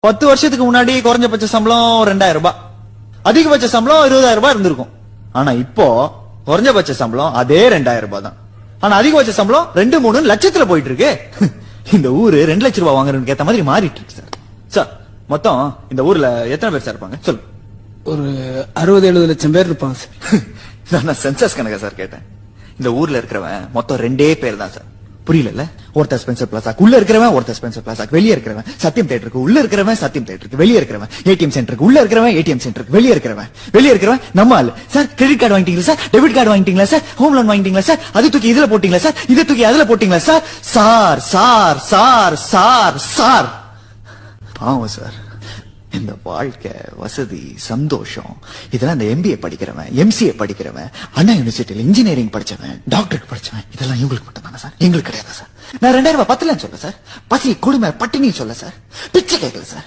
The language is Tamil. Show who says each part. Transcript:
Speaker 1: 10 வருஷத்துக்கு முன்னாடி குறைஞ்சபட்ச சம்பளம் 2000 ரூபாய், அதிகபட்ச சம்பளம் 20,000 ரூபாய் இருந்திருக்கும். ஆனா இப்போ குறைஞ்சபட்ச சம்பளம் அதே 2000 ரூபாய் தான். ஆனா அதிகபட்ச சம்பளம் 2-3 லட்சத்துல போயிட்டு இருக்கு. இந்த ஊரு 2 லட்சம் ரூபாய் வாங்குறதுக்கு ஏத்த மாதிரி மாறிட்டு இருக்கு சார். சார் மொத்தம் இந்த ஊர்ல எத்தனை பேர் சார் இருப்பாங்க சொல்லு?
Speaker 2: ஒரு 60-70 லட்சம் பேர் இருப்பாங்க சார்.
Speaker 1: நான் சென்சஸ் கணக்கா சார் கேட்டேன். இந்த ஊர்ல இருக்கிறவன் மொத்தம் 2 பேர் தான் சார். புரியல? ஒருத்தர் ஸ்பென்சர் பிளாசாக்கு உள்ள இருக்கிறவன், ஒருத்தர் ஸ்பென்சர் பிளாசாக்கு வெளியே இருக்கிறவன், சத்தியம் தியேட்டருக்கு உள்ள இருக்கிறவன், சத்தியம் தியேட்டருக்கு வெளியே இருக்கிறவன், ஏடிஎம் சென்டருக்கு உள்ள இருக்கிறவன், ஏடிஎம் சென்டருக்கு வெளியே இருக்கிறவன் நம்ம ஆளு. சார் கிரெடிட் கார்டு வாங்கிட்டீங்களா சார்? டெபிட் கார்டு வாங்கிட்டீங்களா சார்? ஹோம் லோன் வாங்கிட்டீங்களா சார்? அது தூக்கி இதுல போட்டீங்களா சார்? இதை தூக்கி அதுல போட்டீங்களா sir? Sir sir sir sir sir பாவம் சார். இந்த வாழ்க்கை, வசதி, சந்தோஷம் இதெல்லாம் இந்த MBA படிக்கிறவன், MCA படிக்கிறவன், அண்ணா யூனிவர்சிட்டியில இன்ஜினியரிங் படிச்சவன், டாக்டருக்கு படிச்சவன், இதெல்லாம் இவங்களுக்கு மட்டும் தானே சார்? எங்களுக்கு கிடையாது சார். நான் 2000 ரூபாய் பத்தலன்னு சொல்ல சார், பசி கொடுமை பட்டினி சொல்ல சார், பிச்சை கேட்கல சார்.